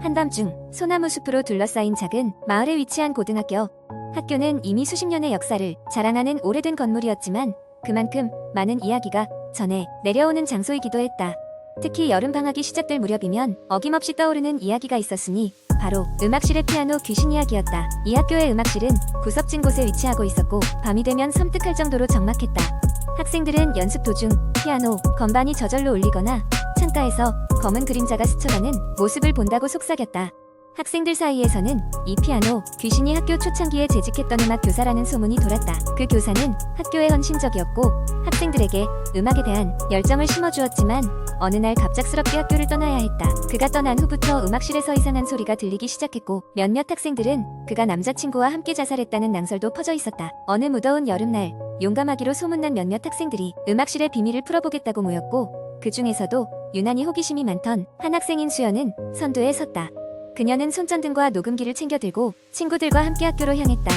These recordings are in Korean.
한밤중 소나무 숲으로 둘러싸인 작은 마을에 위치한 고등학교. 학교는 이미 수십 년의 역사를 자랑하는 오래된 건물이었지만 그만큼 많은 이야기가 전해 내려오는 장소이기도 했다. 특히 여름방학이 시작될 무렵이면 어김없이 떠오르는 이야기가 있었으니 바로 음악실의 피아노 귀신 이야기였다. 이 학교의 음악실은 구석진 곳에 위치하고 있었고 밤이 되면 섬뜩할 정도로 적막했다. 학생들은 연습 도중 피아노, 건반이 저절로 울리거나 창가에서 검은 그림자가 스쳐가는 모습을 본다고 속삭였다. 학생들 사이에서는 이 피아노 귀신이 학교 초창기에 재직했던 음악 교사라는 소문이 돌았다. 그 교사는 학교에 헌신적이었고 학생들에게 음악에 대한 열정을 심어주었지만 어느 날 갑작스럽게 학교를 떠나야 했다. 그가 떠난 후부터 음악실에서 이상한 소리가 들리기 시작했고 몇몇 학생들은 그가 남자친구와 함께 자살했다는 낭설도 퍼져 있었다. 어느 무더운 여름날 용감하기로 소문난 몇몇 학생들이 음악실의 비밀을 풀어보겠다고 모였고 그 중에서도 유난히 호기심이 많던 한 학생인 수연은 선두에 섰다. 그녀는 손전등과 녹음기를 챙겨 들고 친구들과 함께 학교로 향했다.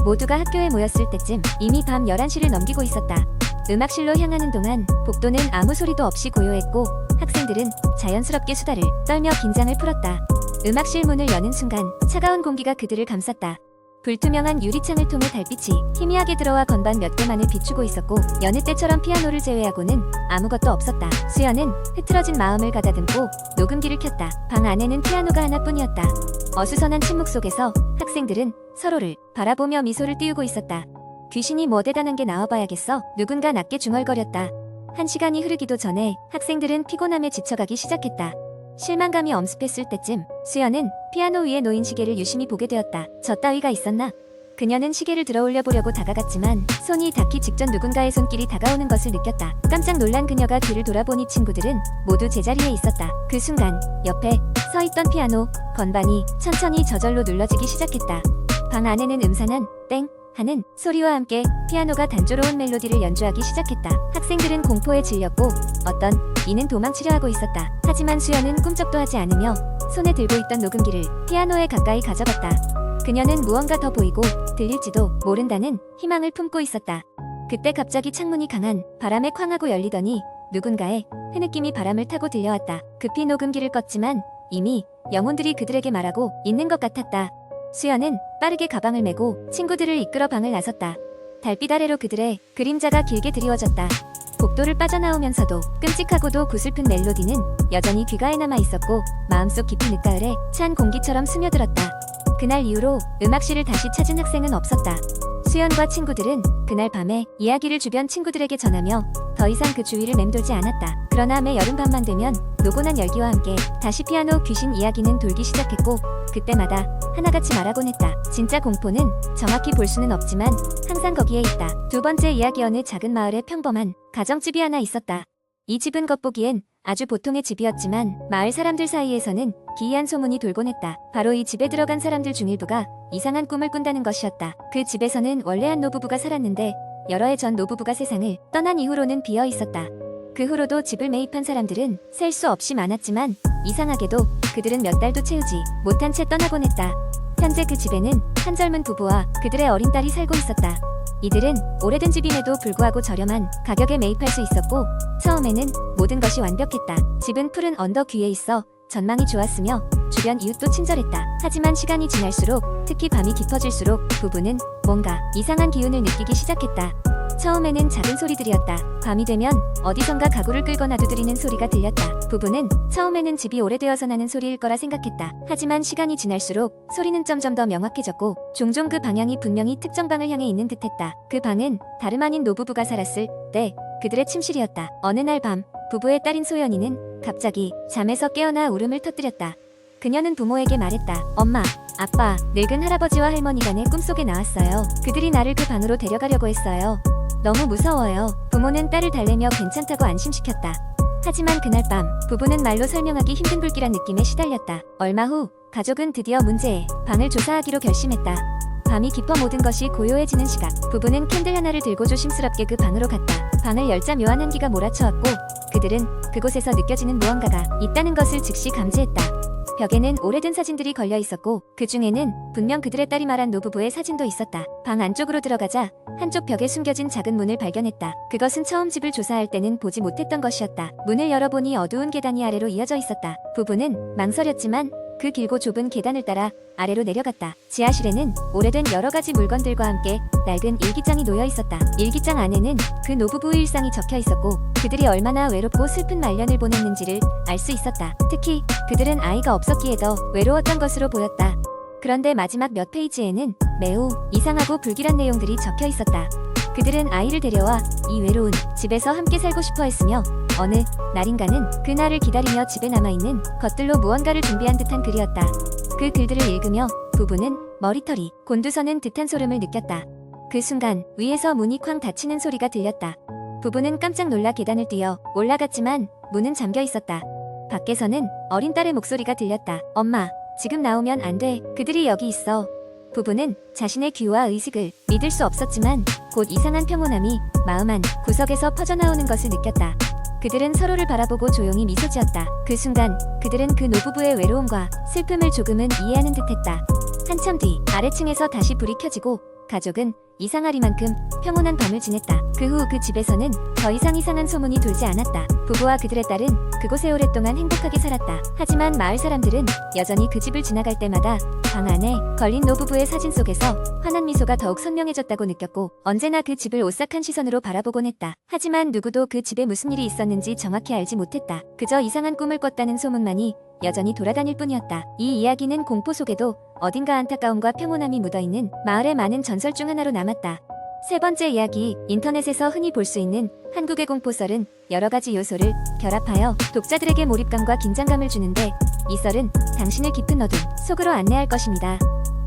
모두가 학교에 모였을 때쯤 이미 밤 11시를 넘기고 있었다. 음악실로 향하는 동안 복도는 아무 소리도 없이 고요했고 학생들은 자연스럽게 수다를 떨며 긴장을 풀었다. 음악실 문을 여는 순간 차가운 공기가 그들을 감쌌다. 불투명한 유리창을 통해 달빛이 희미하게 들어와 건반 몇 개만을 비추고 있었고 여느 때처럼 피아노를 제외하고는 아무것도 없었다. 수연은 흐트러진 마음을 가다듬고 녹음기를 켰다. 방 안에는 피아노가 하나뿐이었다. 어수선한 침묵 속에서 학생들은 서로를 바라보며 미소를 띄우고 있었다. 귀신이 뭐 대단한 게 나와봐야겠어. 누군가 낮게 중얼거렸다. 1시간이 흐르기도 전에 학생들은 피곤함에 지쳐가기 시작했다. 실망감이 엄습했을 때쯤 수연은 피아노 위에 놓인 시계를 유심히 보게 되었다. 저 따위가 있었나? 그녀는 시계를 들어올려 보려고 다가갔지만 손이 닿기 직전 누군가의 손길이 다가오는 것을 느꼈다. 깜짝 놀란 그녀가 뒤를 돌아보니 친구들은 모두 제자리에 있었다. 그 순간 옆에 서 있던 피아노 건반이 천천히 저절로 눌러지기 시작했다. 방 안에는 음산한 땡 하는 소리와 함께 피아노가 단조로운 멜로디를 연주하기 시작했다. 학생들은 공포에 질렸고 어떤 이는 도망치려 하고 있었다. 하지만 수연은 꿈쩍도 하지 않으며 손에 들고 있던 녹음기를 피아노에 가까이 가져갔다. 그녀는 무언가 더 보이고 들릴지도 모른다는 희망을 품고 있었다. 그때 갑자기 창문이 강한 바람에 쾅하고 열리더니 누군가의 흐느낌이 바람을 타고 들려왔다. 급히 녹음기를 껐지만 이미 영혼들이 그들에게 말하고 있는 것 같았다. 수연은 빠르게 가방을 메고 친구들을 이끌어 방을 나섰다. 달빛 아래로 그들의 그림자가 길게 드리워졌다. 복도를 빠져나오면서도 끔찍하고도 구슬픈 멜로디는 여전히 귀가에 남아 있었고 마음속 깊은 늦가을에 찬 공기처럼 스며들었다. 그날 이후로 음악실을 다시 찾은 학생은 없었다. 수연과 친구들은 그날 밤에 이야기를 주변 친구들에게 전하며 더 이상 그 주위를 맴돌지 않았다. 그러나 매 여름밤만 되면 노곤한 열기와 함께 다시 피아노 귀신 이야기는 돌기 시작했고 그때마다 하나같이 말하곤 했다. 진짜 공포는 정확히 볼 수는 없지만 항상 거기에 있다. 두 번째 이야기. 어느 작은 마을에 평범한 가정집이 하나 있었다. 이 집은 겉보기엔 아주 보통의 집이었지만 마을 사람들 사이에서는 기이한 소문이 돌곤 했다. 바로 이 집에 들어간 사람들 중 일부가 이상한 꿈을 꾼다는 것이었다. 그 집에서는 원래 한 노부부가 살았는데 여러 해 전 노부부가 세상을 떠난 이후로는 비어 있었다. 그 후로도 집을 매입한 사람들은 셀 수 없이 많았지만 이상하게도 그들은 몇 달도 채우지 못한 채 떠나곤 했다. 현재 그 집에는 한 젊은 부부와 그들의 어린 딸이 살고 있었다. 이들은 오래된 집임에도 불구하고 저렴한 가격에 매입할 수 있었고 처음에는 모든 것이 완벽했다. 집은 푸른 언덕 위에 있어 전망이 좋았으며 주변 이웃도 친절했다. 하지만 시간이 지날수록 특히 밤이 깊어질수록 부부는 뭔가 이상한 기운을 느끼기 시작했다. 처음에는 작은 소리들이었다. 밤이 되면 어디선가 가구를 끌거나 두드리는 소리가 들렸다. 부부는 처음에는 집이 오래되어서 나는 소리일 거라 생각했다. 하지만 시간이 지날수록 소리는 점점 더 명확해졌고 종종 그 방향이 분명히 특정 방을 향해 있는 듯했다. 그 방은 다름 아닌 노부부가 살았을 때 그들의 침실이었다. 어느 날 밤 부부의 딸인 소연이는 갑자기 잠에서 깨어나 울음을 터뜨렸다. 그녀는 부모에게 말했다. 엄마, 아빠, 늙은 할아버지와 할머니가 내 꿈속에 나왔어요. 그들이 나를 그 방으로 데려가려고 했어요. 너무 무서워요. 부모는 딸을 달래며 괜찮다고 안심시켰다. 하지만 그날 밤 부부는 말로 설명하기 힘든 불길한 느낌에 시달렸다. 얼마 후 가족은 드디어 문제의 방을 조사하기로 결심했다. 밤이 깊어 모든 것이 고요해지는 시각 부부는 캔들 하나를 들고 조심스럽게 그 방으로 갔다. 방을 열자 묘한 한기가 몰아쳐왔고 그들은 그곳에서 느껴지는 무언가가 있다는 것을 즉시 감지했다. 벽에는 오래된 사진들이 걸려 있었고 그 중에는 분명 그들의 딸이 말한 노부부의 사진도 있었다. 방 안쪽으로 들어가자 한쪽 벽에 숨겨진 작은 문을 발견했다. 그것은 처음 집을 조사할 때는 보지 못했던 것이었다. 문을 열어보니 어두운 계단이 아래로 이어져 있었다. 부부는 망설였지만 그 길고 좁은 계단을 따라 아래로 내려갔다. 지하실에는 오래된 여러 가지 물건들과 함께 낡은 일기장이 놓여 있었다. 일기장 안에는 그 노부부의 일상이 적혀 있었고 그들이 얼마나 외롭고 슬픈 말년을 보냈는지를 알 수 있었다. 특히 그들은 아이가 없었기에 더 외로웠던 것으로 보였다. 그런데 마지막 몇 페이지에는 매우 이상하고 불길한 내용들이 적혀 있었다. 그들은 아이를 데려와 이 외로운 집에서 함께 살고 싶어 했으며 어느 날인가는 그날을 기다리며 집에 남아있는 것들로 무언가를 준비한 듯한 글이었다. 그 글들을 읽으며 부부는 머리털이 곤두서는 듯한 소름을 느꼈다. 그 순간 위에서 문이 쾅 닫히는 소리가 들렸다. 부부는 깜짝 놀라 계단을 뛰어 올라갔지만 문은 잠겨 있었다. 밖에서는 어린 딸의 목소리가 들렸다. 엄마, 지금 나오면 안 돼. 그들이 여기 있어. 부부는 자신의 귀와 의식을 믿을 수 없었지만 곧 이상한 평온함이 마음 한 구석에서 퍼져나오는 것을 느꼈다. 그들은 서로를 바라보고 조용히 미소 지었다. 그 순간 그들은 그 노부부의 외로움과 슬픔을 조금은 이해하는 듯했다. 한참 뒤 아래층에서 다시 불이 켜지고 가족은 이상하리만큼 평온한 밤을 지냈다. 그 후 그 집에서는 더 이상 이상한 소문이 돌지 않았다. 부부와 그들의 딸은 그곳에 오랫동안 행복하게 살았다. 하지만 마을 사람들은 여전히 그 집을 지나갈 때마다 방 안에 걸린 노부부의 사진 속에서 환한 미소가 더욱 선명해졌다고 느꼈고 언제나 그 집을 오싹한 시선으로 바라보곤 했다. 하지만 누구도 그 집에 무슨 일이 있었는지 정확히 알지 못했다. 그저 이상한 꿈을 꿨다는 소문만이 여전히 돌아다닐 뿐이었다. 이 이야기는 공포 속에도 어딘가 안타까움과 평온함이 묻어있는 마을의 많은 전설 중 하나로 남았다. 세 번째 이야기, 인터넷에서 흔히 볼 수 있는 한국의 공포썰은 여러 가지 요소를 결합하여 독자들에게 몰입감과 긴장감을 주는데 이 썰은 당신을 깊은 어둠 속으로 안내할 것입니다.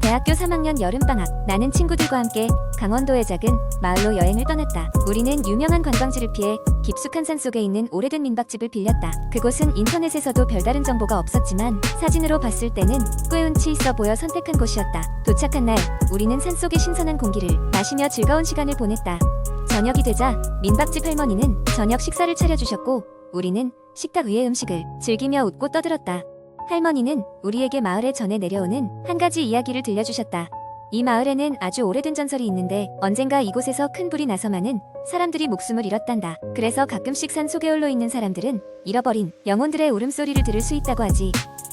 대학교 3학년 여름방학, 나는 친구들과 함께 강원도의 작은 마을로 여행을 떠났다. 우리는 유명한 관광지를 피해 깊숙한 산 속에 있는 오래된 민박집을 빌렸다. 그곳은 인터넷에서도 별다른 정보가 없었지만 사진으로 봤을 때는 꽤 운치 있어 보여 선택한 곳이었다. 도착한 날, 우리는 산속의 신선한 공기를 마시며 즐거운 시간을 보냈다. 저녁이 되자 민박집 할머니는 저녁 식사를 차려주셨고 우리는 식탁 위의 음식을 즐기며 웃고 떠들었다. 할머니는 우리에게 마을에 전해 내려오는 한 가지 이야기를 들려주셨다. 이 마을에는 아주 오래된 전설이 있는데 언젠가 이곳에서 큰 불이 나서 많은 사람들이 목숨을 잃었단다. 그래서 가끔씩 산 속에 홀로 있는 사람들은 잃어버린 영혼들의 울음소리를 들을 수 있다고 하지.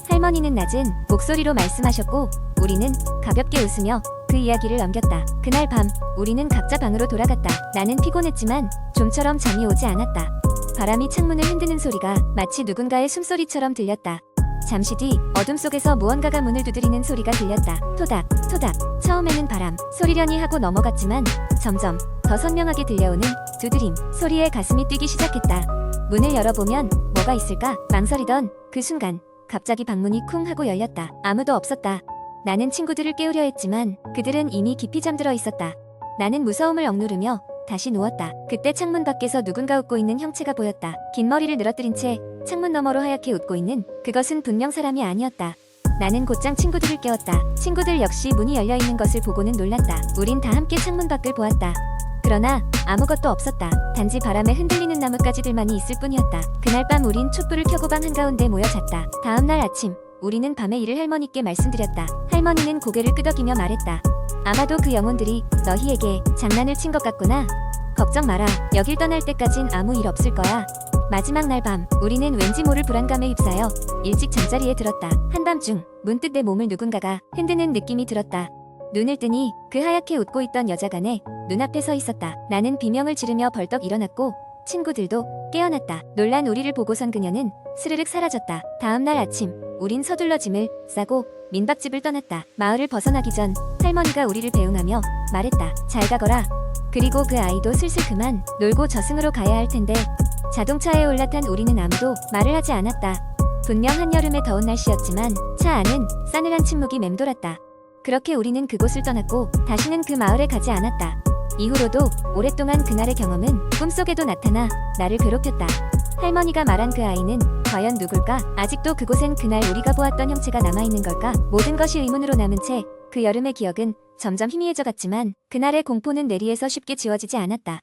할머니는 낮은 목소리로 말씀하셨고 우리는 가볍게 웃으며 그 이야기를 넘겼다. 그날 밤 우리는 각자 방으로 돌아갔다. 나는 피곤했지만 좀처럼 잠이 오지 않았다. 바람이 창문을 흔드는 소리가 마치 누군가의 숨소리처럼 들렸다. 잠시 뒤 어둠 속에서 무언가가 문을 두드리는 소리가 들렸다. 토닥 토닥. 처음에는 바람 소리려니 하고 넘어갔지만 점점 더 선명하게 들려오는 두드림 소리에 가슴이 뛰기 시작했다. 문을 열어보면 뭐가 있을까 망설이던 그 순간 갑자기 방문이 쿵 하고 열렸다. 아무도 없었다. 나는 친구들을 깨우려 했지만 그들은 이미 깊이 잠들어 있었다. 나는 무서움을 억누르며 다시 누웠다. 그때 창문 밖에서 누군가 웃고 있는 형체가 보였다. 긴 머리를 늘어뜨린 채 창문 너머로 하얗게 웃고 있는 그것은 분명 사람이 아니었다. 나는 곧장 친구들을 깨웠다. 친구들 역시 문이 열려있는 것을 보고는 놀랐다. 우린 다 함께 창문 밖을 보았다. 그러나 아무것도 없었다. 단지 바람에 흔들리는 나뭇가지들만이 있을 뿐이었다. 그날 밤 우린 촛불을 켜고 방 한가운데 모여 잤다. 다음날 아침 우리는 밤의 일을 할머니께 말씀드렸다. 할머니는 고개를 끄덕이며 말했다. 아마도 그 영혼들이 너희에게 장난을 친 것 같구나. 걱정 마라. 여길 떠날 때까진 아무 일 없을 거야. 마지막 날 밤 우리는 왠지 모를 불안감에 휩싸여 일찍 잠자리에 들었다. 한밤중 문득 내 몸을 누군가가 흔드는 느낌이 들었다. 눈을 뜨니 그 하얗게 웃고 있던 여자가 내 눈앞에 서 있었다. 나는 비명을 지르며 벌떡 일어났고 친구들도 깨어났다. 놀란 우리를 보고선 그녀는 스르륵 사라졌다. 다음날 아침 우린 서둘러 짐을 싸고 민박집을 떠났다. 마을을 벗어나기 전 할머니가 우리를 배웅하며 말했다. 잘 가거라. 그리고 그 아이도 슬슬 그만 놀고 저승으로 가야 할 텐데. 자동차에 올라탄 우리는 아무도 말을 하지 않았다. 분명 한여름의 더운 날씨였지만 차 안은 싸늘한 침묵이 맴돌았다. 그렇게 우리는 그곳을 떠났고 다시는 그 마을에 가지 않았다. 이후로도 오랫동안 그날의 경험은 꿈속에도 나타나 나를 괴롭혔다. 할머니가 말한 그 아이는 과연 누굴까? 아직도 그곳엔 그날 우리가 보았던 형체가 남아있는 걸까? 모든 것이 의문으로 남은 채 그 여름의 기억은 점점 희미해져 갔지만 그날의 공포는 뇌리에서 쉽게 지워지지 않았다.